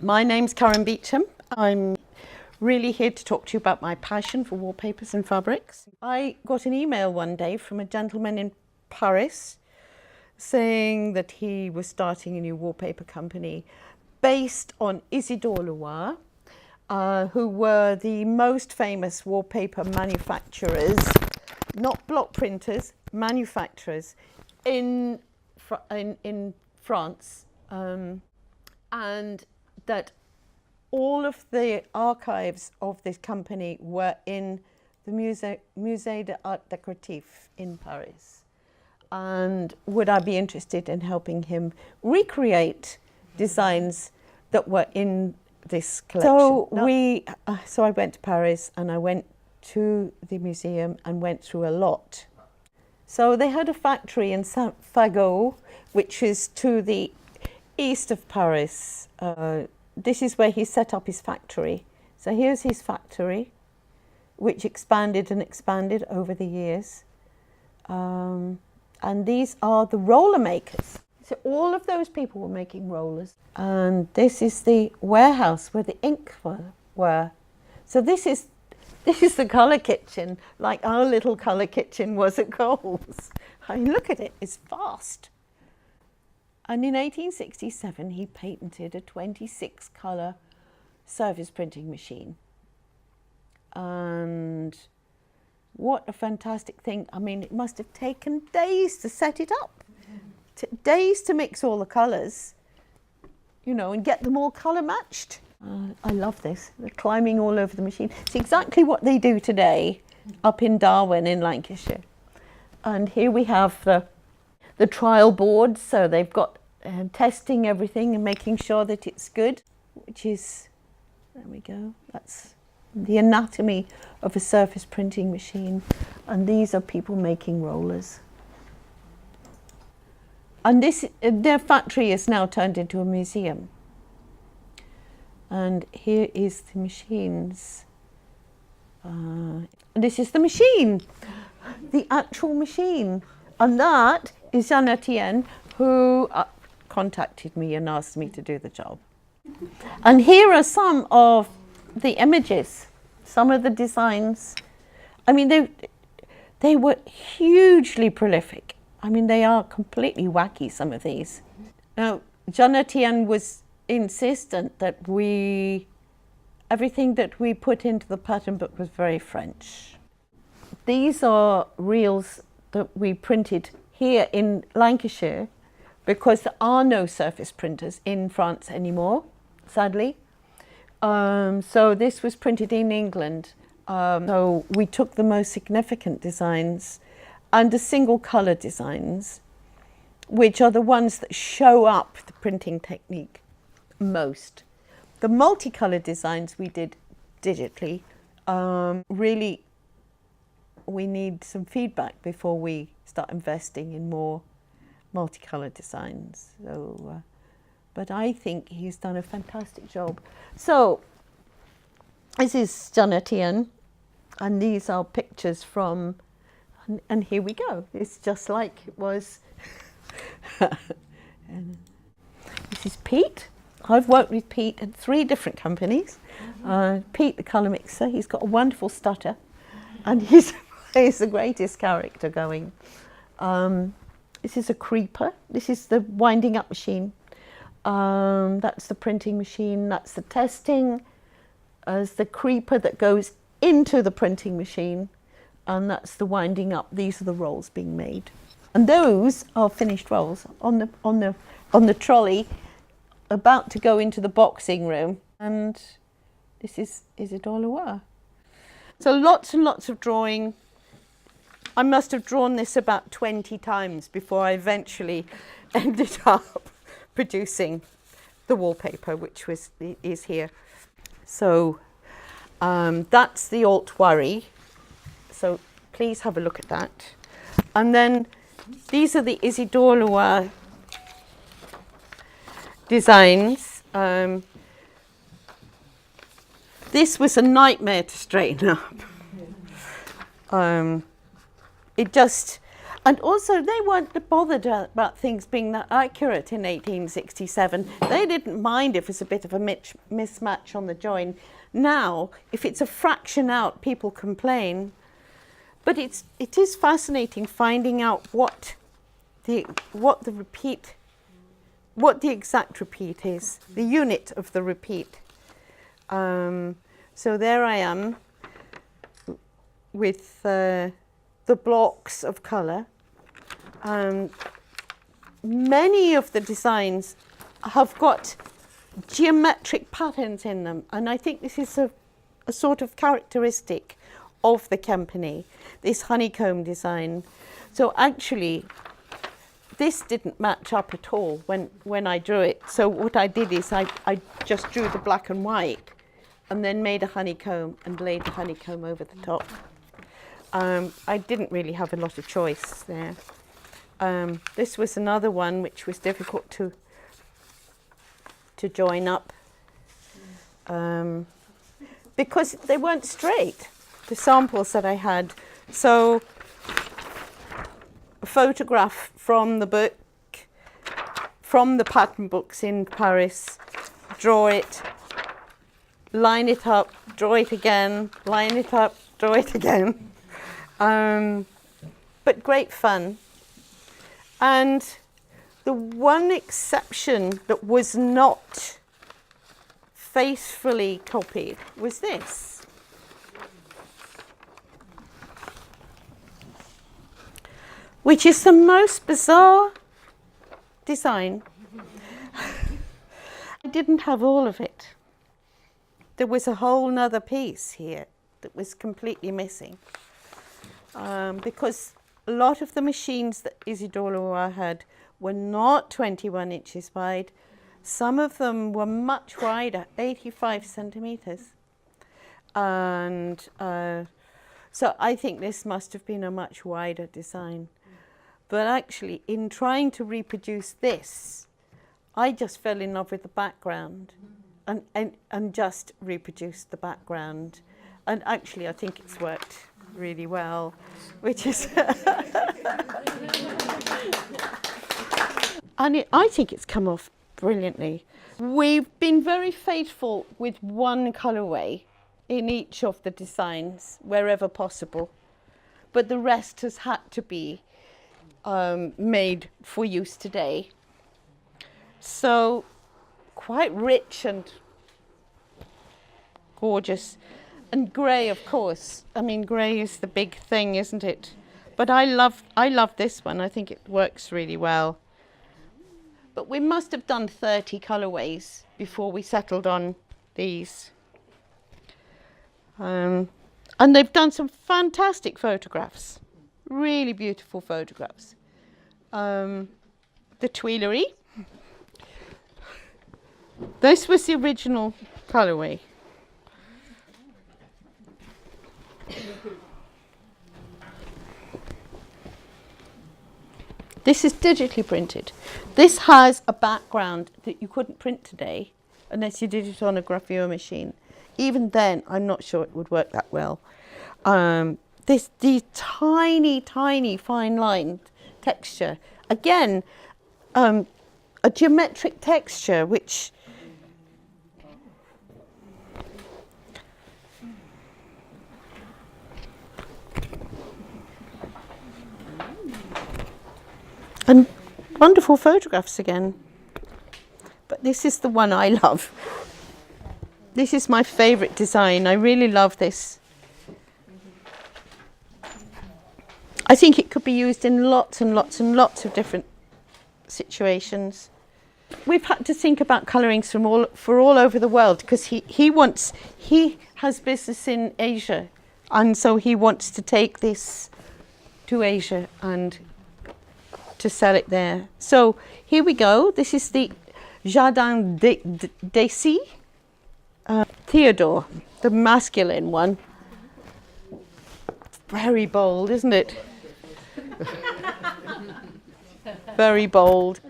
My name's Karen Beecham. I'm really here to talk to you about my passion for wallpapers and fabrics. I got an email one day from a gentleman in Paris saying that he was starting a new wallpaper company based on Isidore Leroy, who were the most famous wallpaper manufacturers, not block printers, manufacturers in France, and that all of the archives of this company were in the Musée d'Art Décoratif in Paris. And would I be interested in helping him recreate designs that were in this collection? So I went to Paris and I went to the museum and went through a lot. So they had a factory in Saint-Fagot, which is to the east of Paris. This is where he set up his factory. So here's his factory, which expanded and expanded over the years. And these are the roller makers. So all of those people were making rollers. And this is the warehouse where the ink were. So this is the colour kitchen, like our little colour kitchen was at Coles. I mean, look at it, it's vast. And in 1867, he patented a 26 colour surface printing machine. And what a fantastic thing. I mean, it must have taken days to set it up, days to mix all the colours, you know, and get them all colour matched. I love this. They're climbing all over the machine. It's exactly what they do today up in Darwin in Lancashire. And here we have the trial board. So they've got testing everything and making sure that it's good, which is, there we go. That's the anatomy of a surface printing machine. And these are people making rollers. And their factory is now turned into a museum. And here is the machines. And this is the machine, the actual machine. And that is Jean Etienne, who contacted me and asked me to do the job. And here are some of the images, some of the designs. I mean, they were hugely prolific. I mean, they are completely wacky, some of these. Now, Jean Etienne was insistent that everything that we put into the pattern book was very French. These are reels that we printed here in Lancashire because there are no surface printers in France anymore, sadly. So this was printed in England. So we took the most significant designs and the single colour designs, which are the ones that show up the printing technique most. The multicolour designs we did digitally. Really, we need some feedback before we start investing in more multicolour designs. So, but I think he's done a fantastic job. So this is Jean Etienne, and these are pictures from, and here we go. It's just like it was. And this is Pete. I've worked with Pete at 3 different companies. Pete, the colour mixer, he's got a wonderful stutter, and he's the greatest character going. This is a creeper. This is the winding up machine. That's the printing machine. That's the testing. As the creeper that goes into the printing machine, and that's the winding up. These are the rolls being made, and those are finished rolls on the trolley, about to go into the boxing room. And this is Isidore Leroy. So lots and lots of drawing. I must have drawn this about 20 times before I eventually ended up producing the wallpaper, which is here. So that's the alt worry. So please have a look at that. And then these are the Isidore Leroy designs. This was a nightmare to straighten up. And also, they weren't bothered about things being that accurate in 1867. They didn't mind if it was a bit of a mismatch on the join. Now, if it's a fraction out, people complain. But it is fascinating finding out what the exact repeat is, the unit of the repeat. So there I am with the blocks of colour. Many of the designs have got geometric patterns in them, and I think this is a sort of characteristic of the company, this honeycomb design. So actually, this didn't match up at all when I drew it. So what I did is I just drew the black and white and then made a honeycomb and laid the honeycomb over the top. I didn't really have a lot of choice there. This was another one which was difficult to join up because they weren't straight, the samples that I had. So a photograph from the book, from the pattern books in Paris, draw it, line it up, draw it again, line it up, draw it again. But great fun. And the one exception that was not faithfully copied was this. Which is the most bizarre design. I didn't have all of it. There was a whole nother piece here that was completely missing. Because a lot of the machines that Isidore Leroy had were not 21 inches wide. Some of them were much wider, 85 centimeters. And so I think this must have been a much wider design. But actually, in trying to reproduce this, I just fell in love with the background and just reproduced the background. And actually, I think it's worked really well, which is... And I think it's come off brilliantly. We've been very faithful with one colourway in each of the designs, wherever possible. But the rest has had to be made for use today. So quite rich and gorgeous. And grey, of course. I mean, grey is the big thing, isn't it? But I love this one. I think it works really well. But we must have done 30 colourways before we settled on these. And they've done some fantastic photographs. Really beautiful photographs. The Tuileries. This was the original colourway. This is digitally printed. This has a background that you couldn't print today unless you did it on a gravure machine. Even then, I'm not sure it would work that well. These tiny, tiny fine line texture. Again, a geometric texture which and wonderful photographs again. But this is the one I love. This is my favourite design. I really love this. I think it could be used in lots and lots and lots of different situations. We've had to think about colourings from all over the world because he has business in Asia, and so he wants to take this to Asia and to sell it there. So here we go. This is the Jardin d'Essai. Theodore, the masculine one. Very bold, isn't it? Very bold.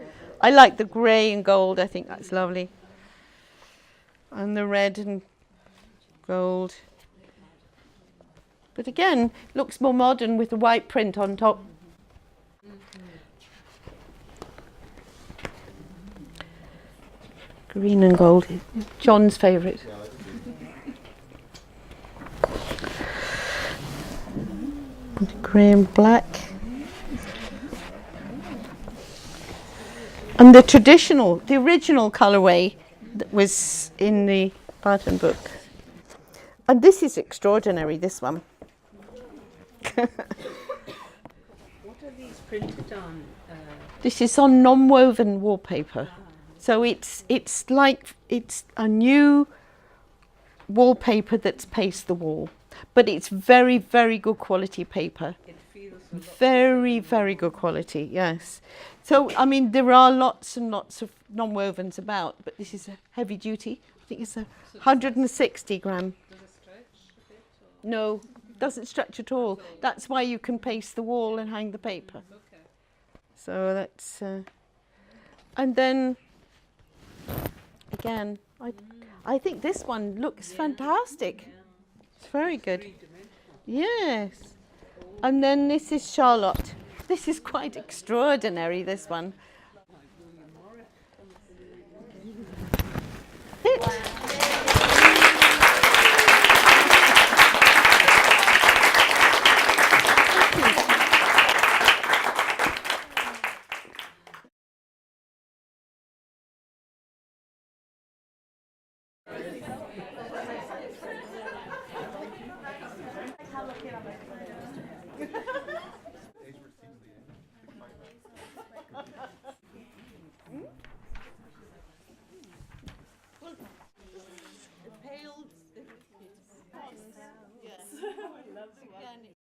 I like the grey and gold. I think that's lovely. And the red and gold. But again, looks more modern with the white print on top. Green and gold. John's favourite. Grey and black. And the original colourway that was in the pattern book. And this is extraordinary, this one. What are these printed on? This is on non-woven wallpaper. So it's a new wallpaper that's pasted the wall. But it's very, very good quality paper. It feels very, very good quality, yes. So, I mean, there are lots and lots of non-wovens about, but this is a heavy duty. I think it's 160 gram. Does it stretch a bit? Or? No, doesn't stretch at all. That's why you can paste the wall and hang the paper. Okay. So that's, and then, again, I think this one looks fantastic. Yeah. It's very good. Three-dimensional. Yes. And then this is Charlotte. This is quite extraordinary, this one. It.